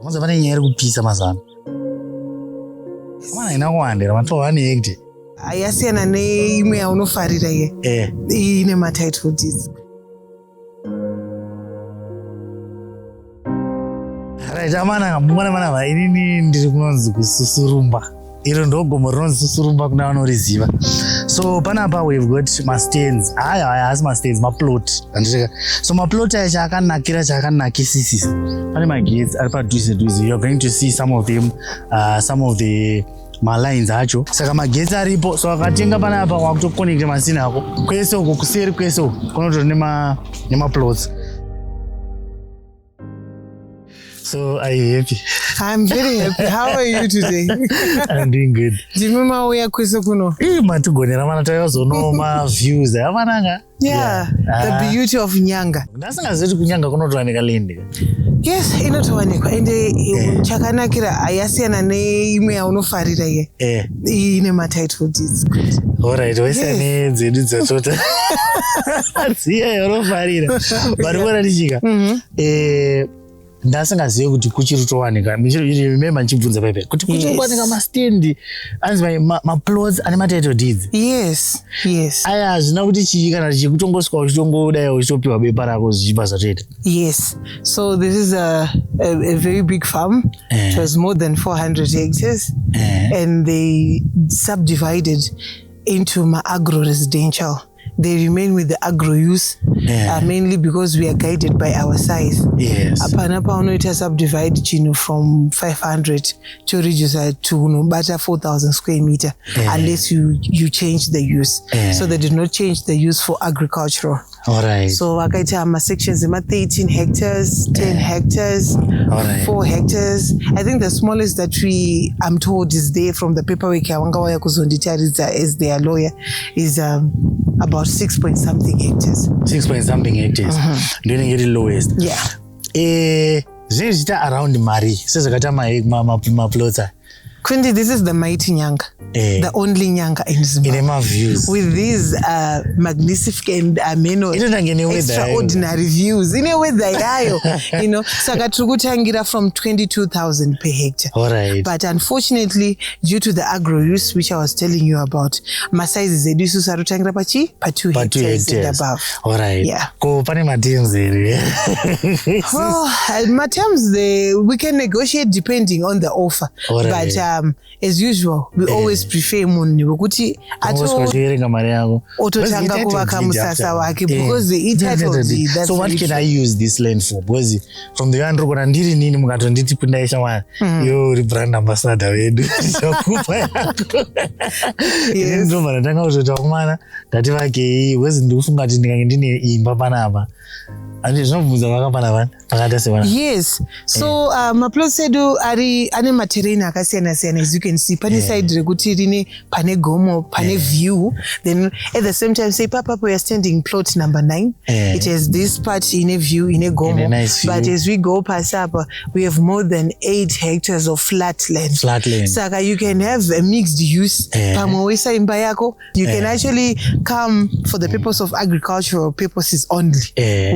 Mwanza pane nyaya kupisa mazana. Mwana inakuwandira matova hectare. Ayasiyana neimwe yaunofarira ye. Ine matitle deeds. Right, amana mwana inini ndiri kunonzi kususurumba. Iro ndogomo rinonzi susurumba kuna vanoriziva. So panapa we've got mastains. Has mastains, maplot. So maplot acha akanakira chakanakisisisa. Pane magetsi ari padhuze. You're going to see some of them, some of the malines acho. Saka magetsi aripo. So akatenga panapa wakutoconnecta masina ako. Kwese uko kuseri kwese uko kunotori nema plots. So are you happy? I'm very happy. How are you today? I'm doing good. Jimima uya kwese kuno? Matugonera mana tayazonoma views. Avananga? Yeah, the beauty of Nyanga. Ndasingazoti kunyanga kunotowanika Lindi. Yes, inotowanikwa ende chakanakira ayasiyana neimwe yaunofarira ye. Ine matitle deeds. Alright, wesane dzedu dzatota. Ziya yaunofarira. Vari kuona tichika. Ndasingazive kuti kuchiri towanika. Remember nchibvunza pepe kuti kuchiri kuwanika mastendi anzi maplots ane matitle deeds. Yes. Aya hazvina kuti chii kana chikutongoswa uchitongodai uchitopiwa bepa rako zvichipa zvatoita. Yes. So this is a very big farm. It was more than 400 hectares. And they subdivided into agro residential. They remain with the agro use, mainly because we are guided by our size. Yes. Apana it has subdivided from 500 to reduce to better 4,000 square meter, unless you change the use. So they did not change the use for agricultural. All right. So wakaita sections 13 hectares, 10 hectares, 4 hectares. I think the smallest that I'm told is there from the paperwork Wangawaya kuzonditaridza as their lawyer is about 6 point something hectares. 6 point something hectares. Doing it lowest. Yeah. Zvichita around Mari. Sezakata ma plots. Kundi, this is the mighty Nyanga. The only Nyanga in Zimbabwe. Views. With these magnificent extraordinary views. In a way they Saka tukutangira from 22,000 per hectare. Alright. But unfortunately, due to the agro use which I was telling you about, masaizi zedu sarutangira pa 2 hectares and above. Alright. Yeah. Ko pane matems there. Well, matems we can negotiate depending on the offer. Alright. But as usual, we always prefer munhu wekuti ototanga kuvaka musasa wake because the title deed. So what can I use this land for? Because from the end rokona ndiri nini mukatonditi pindai shamwari yo uri brand ambassador wedu chakupa yako. Yes. Ndo mana tanga kutoti wakumana ndativakei wezi ndikufunga kuti ndikange ndine imba panapa. Yes. So maplots edu ane materrain akasiyana-siyana as you can see. Pane side rekuti rine pane gomo, pane view. Then at the same time, say papa we are standing plot number 9. It has this part in a view, in a gomo. Nice view. But as we go past up, we have more than 8 hectares of flat land. Saka you can have a mixed use. You can actually come for the purpose of agricultural purposes only,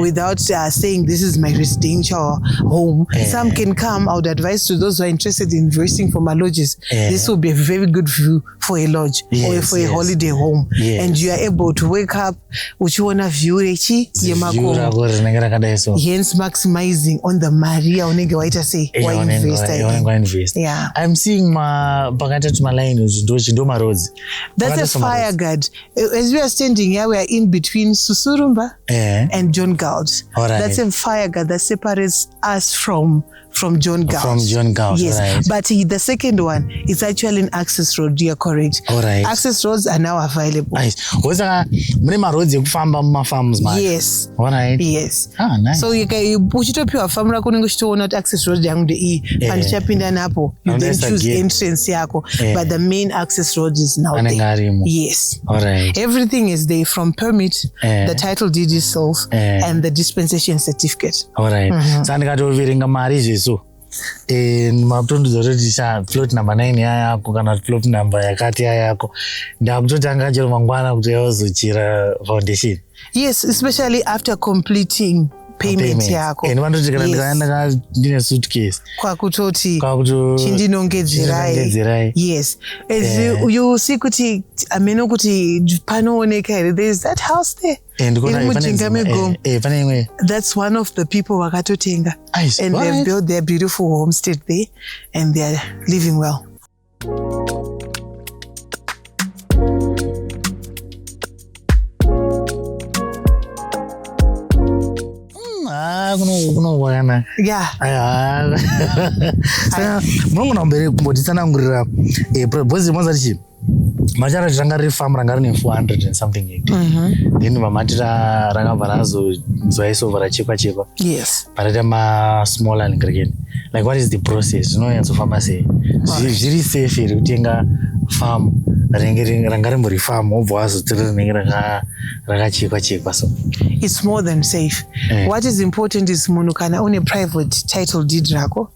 without saying this is my residential home. Some can come. I would advise to those who are interested in investing for my lodges, this will be a very good view for a lodge or for a holiday home. And you are able to wake up uchiona view rechi yemakomo, hence maximizing on the Maria unenge waita say why invest. I'm seeing pakatatu maline ndo roads. That's a fire guard. As we are standing here, we are in between Susurumba and John Gauds. That's a fire guard that separates us from John Gauds. From John Gauds, yes. Right. But the second one is actually an access road. You are correct. Right. Access roads are now available. Nice. Mune roads ekufamba muma farms man. Yes. Alright. Yes. Nice. So uchitopiwa farm rako unenge uchitoona kuti access road yangu ndei pandichapinda napo you then choose entrance yako, but the main access road is now there. Yes. Alright. Everything is there from permit, the title deed itself, and the dispensation certificate. Alright. Sandikatoverenga mari so maputondudza kuti plot number 9 yako kana plot number yakati yako ndakutotanga chero mangwana kuti yazochira foundation. Yes, especially after completing payment yako. And vanoti kana ndikaenda ndine suitcase kwakutoti chindinongedzerai. Yes. As you see kuti ameno kuti panooneka here, there is that house there. That's one of the people wakatotenga. And they've built their beautiful homestead there and they're living well. Yeah. Munogona kumbotitsanangurira bhozi mozati machara tanga riri farm ranga rine 400 and something like that. Then mamatira rakabva razoisova rachekwa. Yes. Paraita ma small and again. Like what is the process? Zvinoyantsofamba sei? Zviri safe here kutenga farm ranga rimbori farm wobva wazotora rinenge rakachekwa so. It's more than safe. What is important is munhu kana une private title deed rako.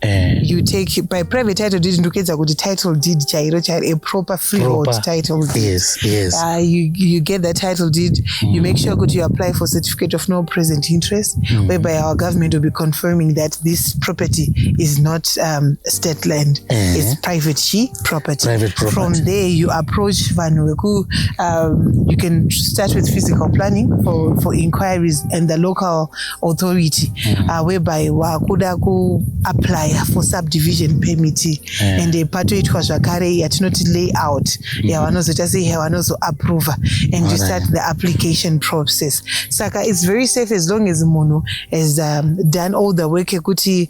You take by private title deed ndokudza kuti title deed chairo a proper freehold title deed. Yes. You get that title deed. You make sure that you apply for certificate of no present interest, whereby our government will be confirming that this property is not state land. It's private property. From there, you approach Vanueku. You can start with physical planning for inquiries and the local authority, whereby wakuda ku apply for subdivision permit and the pato itwa zvakare yatinoti layout yavanozota sei yavanozo approve and you start the application process. Saka it's very safe as long as munhu has done all the work ekuti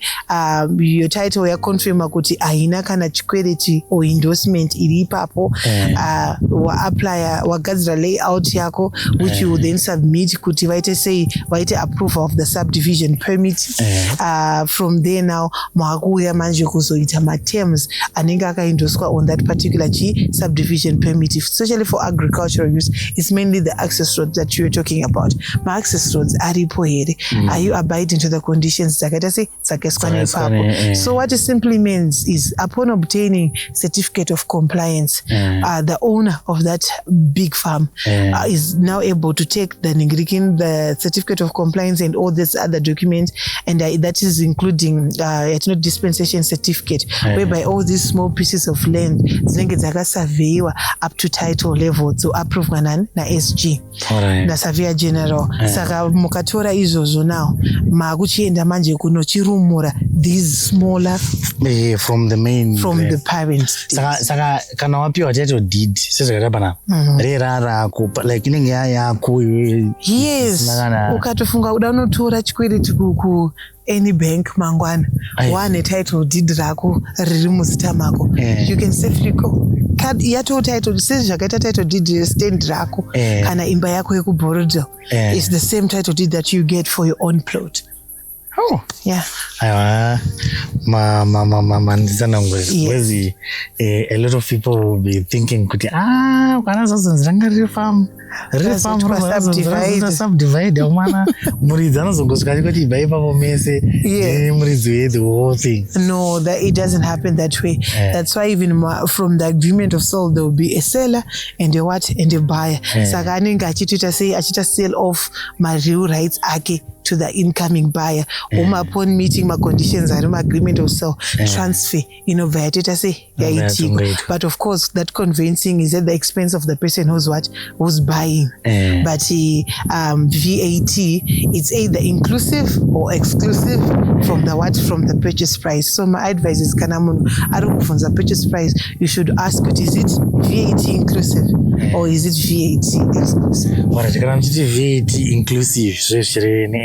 your title ya confirm kuti aina kana chikwereti or endorsement iri ipapo, wa apply wagadzira layout yako which you will then submit kuti vaite approval of the subdivision permit. From there now mwakuya manje kuzoita terms anenge akaendoswa on that particular subdivision permit, especially for agricultural use. It's mainly the access roads that you're talking about. My access roads aripo here. Are you abiding to the conditions dzakaita sei dzakaiswa nepapo? So what it simply means is upon obtaining certificate of compliance, the owner of that big farm is now able to take the certificate of compliance and all these other documents, and that is including dispensation certificate, whereby all these small pieces of land dzinenge dzakasurveyiwa up to title level to approve na SG na surveyor general. Saka mukatora izvozvo now makuchienda manje kunochirumura these smaller from the parents. Saka kana wapiwa title deed sezvakaita pana rerarako like inenge yako. Yes. Ukatofunga uda unotora chikwereti ku any bank mangwana wane title deed rako riri muzita mako, you can safely go. Yato title sezvakaita title deed stand rako kana imba yako yekuborodha, it's the same title deed that you get for your own plot. Oh, yeah. A lot of people will be thinking, subdivide the whole thing. No, that it doesn't happen that way. That's why even from the agreement of sale, there will be a seller and a buyer. Saka anenge achita sell off my real rights to the incoming buyer. Upon meeting my conditions, agreement of sale, transfer, but of course that convincing is at the expense of the person who's buying. But VAT, it's either inclusive or exclusive from the purchase price. So my advice is from the purchase price, you should ask, is it VAT inclusive or is it VAT exclusive? VAT inclusive,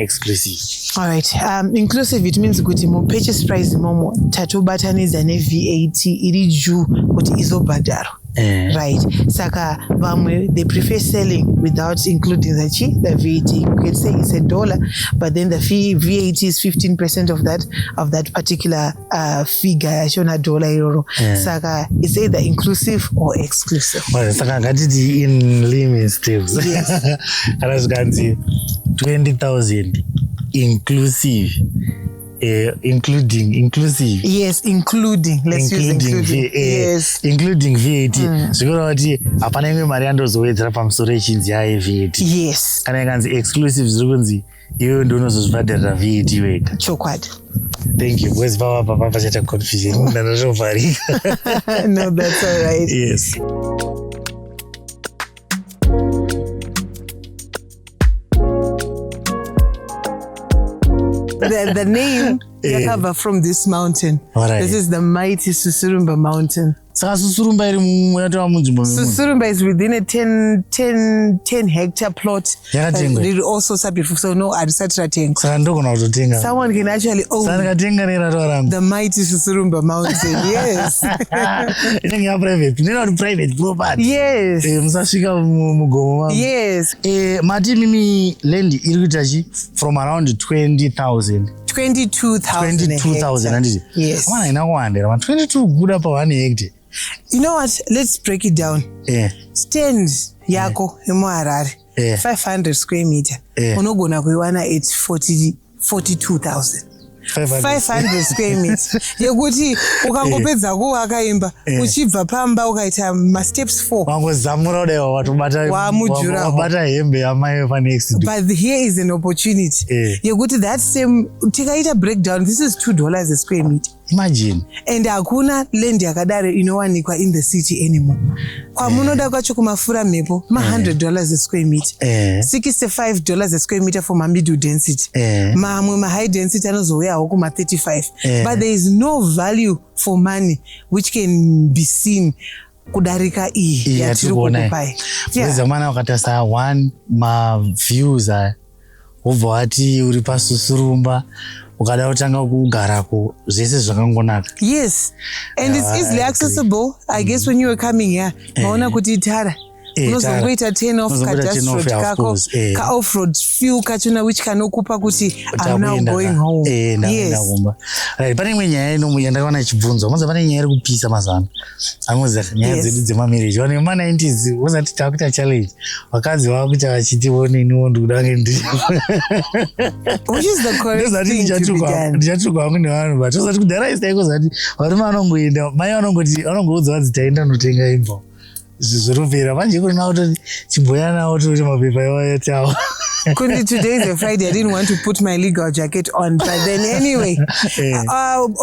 exclusive. All right. Inclusive, it means kuti mo purchase price momo tatobataniza ne VAT iri juu kuti izobhadharwa. Right. Saka vamwe they prefer selling without including the VAT. You can say it's $1, but then the VAT is 15% of that particular figure. Shona $1. Saka it's either inclusive or exclusive. Well, saka ngatiti in layman's terms. Yes. 20,000 inclusive inclusive. Yes, including. Let's use including. Yes. Including VAT. Zvikureva kuti hapana imwe mari yandozowedzera pamusoro yechinzi yaye VAT. Yes. Kana ikanzi exclusive zviri kunzi iwewe ndiwe unozozvibhadharira VAT wega. Chokwadi. Thank you. Where's Papa pachata confusion? No, that's all right. Yes. The name yakabva from this mountain. Right. This is the mighty Susurumba mountain. Saka Susurumba iri munatova munzvimbo memwe. Susurumba is within a 10 hectare plot. Yakatengwa. It also beautiful, so no harisati ratenga. Saka ndogona kutotenga. Someone can actually own. Saka ndikatenga nerato rangu. The mighty Susurumba mountain. Yes. Inenge ya private. Ndina kuti private property. Yes. Musasvika mugomo wangu. Yes. Mati mimi land iri kuita chi from around 20,000. 22,000 handiti. Yes. Amana ina kuwandira. 22 guda pa 1 hectare. You know what? Let's break it down. Stand yako yemuHarare 500 square meter. Unogona kuiwana at 42,000. 500 square meter. Yekuti ukangopedza kuwaka imba uchibva pamba ukaita steps 4. Wangozamura udewa wabata hembe yamai pa next. But here is an opportunity. Yekuti that same tikaita breakdown, this is $2 a square meter. Imagine. And hakuna land yakadaro inowanikwa in the city anymore. Kwamunoda kwacho kumafura mhepo $100 a square meter. $65 a square meter for middle density. Mamwe high density anozouyawo kuma 35. But there is no value for money which can be seen kudarika iyi yatiri kukupai. Zamana wakatasa 1 ma views ubva wati uri paSusurumba ukada kutanga kugarako zvese zvakangonaka. Yes, and it's easily accessible. I guess when you were coming here maona kuti itara unozongoita 10 off kadastroad kako ka off-road fuel kachona which kanokupa kuti I'm now going home. Yes. Right, pane imwe nyaya yandakaona ichibvunzwa. Mwanza pane nyaya iri kupisa mazano. Anoza nyaya dzedu dzemamarriage. Vane ma90s wozati takuita challenge. Vakadzi vakuita vachiti woneniwo ndikuda kunge ndiri. Which is the correct thing to be done. Ndichatukwa vangu nevanhu but wozati kudhara isaiko zati varume vanongoenda mai vanongoudza vadzi taenda notenga imba. Zvirupera manje kuna kuti chibhoya nawo kuti mapepa yatawo. Today is a Friday. I didn't want to put my legal jacket on, but then anyway,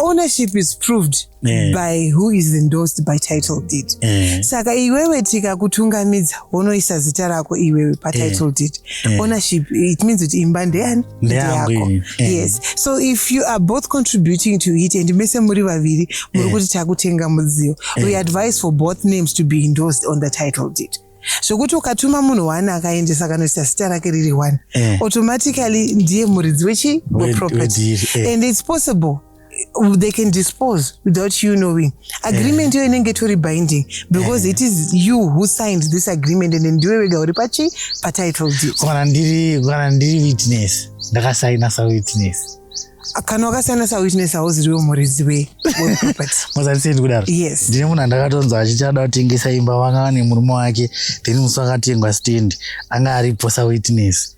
ownership is proved by who is endorsed by title deed. Saka iwewe tika kutungamidza unoisa zita rako iwewe pa title deed. Ownership, it means that imba ndeyani ndeyako. Yes. So if you are both contributing to it and mese muri vaviri muri kuti takutenga mudziyo, we advise for both names to be endorsed on the title deed. Zvokuti ukatuma munhu one akaendesa kanoisa zita rake riri one, automatically ndiye muridzi weproperty. And it's possible they can dispose without you knowing. Agreement yo inenge tori binding because it is you who signed this agreement and ndiwe wega uri pa title deed. Kana ndiri witness, ndakasaina sa witness. Kana wakasaina sa witness hauziriwo muridzi weproperty. Muzaliseni kudaro. Yes. Ndine munhu andakatonzwa achichada kutengesa imba vanga nemurume wake then musi wakatengwa stand anga aripo sa witness.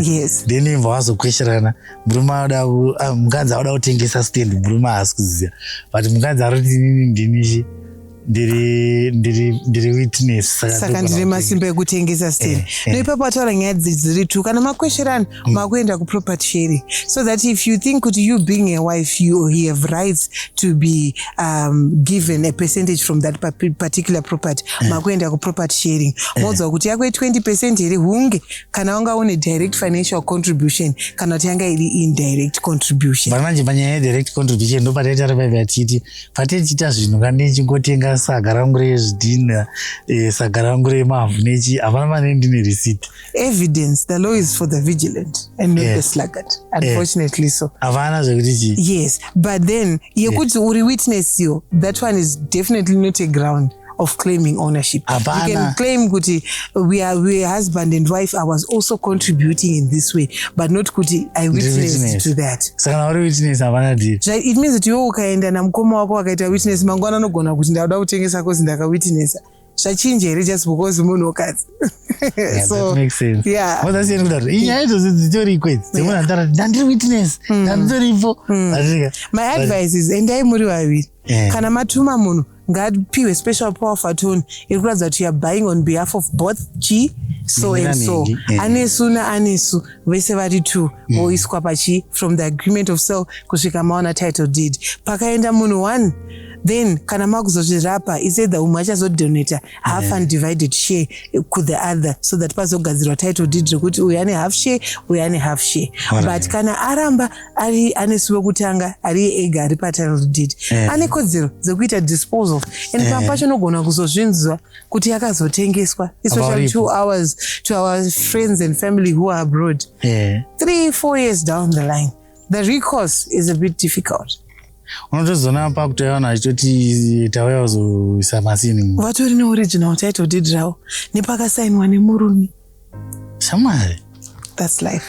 Yes. Then imba vazokwesherana murume mukadzi auda kutengesa stand murume haasi kuziva but mukadzi aroti inini ndinishi ndiri witness saka ndiri masimba ekutengesa stand. Noipapo ataura nyaya dziri two kana makwesherana makuenda kuproperty sharing so that if you think kuti you being a wife you have rights to be given a percentage from that particular property makuenda kuproperty sharing modzwa kuti yako 20% here hunge kana wanga une direct financial contribution kana kuti yanga iri indirect contribution. Manje panyaya direct contribution ndo pataita revive atiti patechita zvinhu kana nichingotenga saga rangu rezvidhina saga rangu remavhu nechi hapana mane ndine receipt. Evidence, the law is for the vigilant and not the sluggard, unfortunately. So hapana zvekuti chi. Yes, but then yekuti uri witness yo, that one is definitely not a ground of claiming ownership. Abana. You can claim kuti we are husband and wife. I was also contributing in this way, but not kuti I witnessed to that. Saka uri witness hapana deal. It means that you ukaenda na mkoma wako akaita witness mangwana anogona kuti ndauda kutengesa kozi ndaka witnessa. zvachinja here just because munhukadzi. So that makes sense. Yeah. What does it mean? Inyaya idzodzo dzitori kwedzi dzimwe antara ndandiri witness ndanditoripo. My advice is endai muri vaviri. Kana matuma munhu ngapiwe special power of attorney iri kuratidza kuti you are buying on behalf of both chi so and so. Anesu naanesu vese vari 2 voiswa pachi from the agreement of sale kusvika maona title deed. Pakaenda munhu 1 then kana makuzozvirapa is either umwe achazodonata half undivided share to the other so that pazogadzirwa title deed rekuti uyu ane half share uyu ane half share. But kana aramba ari anesu wekutanga ari ega ari patitle deed ane kodzero dzekuita disposal and papacho nogona kuzozvinzwa kuti akazotengeswa especially 2 hours to our friends and family who are abroad. 3-4 years down the line the recourse is a bit difficult. Unotozona pakutoiona achitoti tauya kuzoisa masini vatori neoriginal title deed ravo nepakasainwa nemurume shamwari. That's life.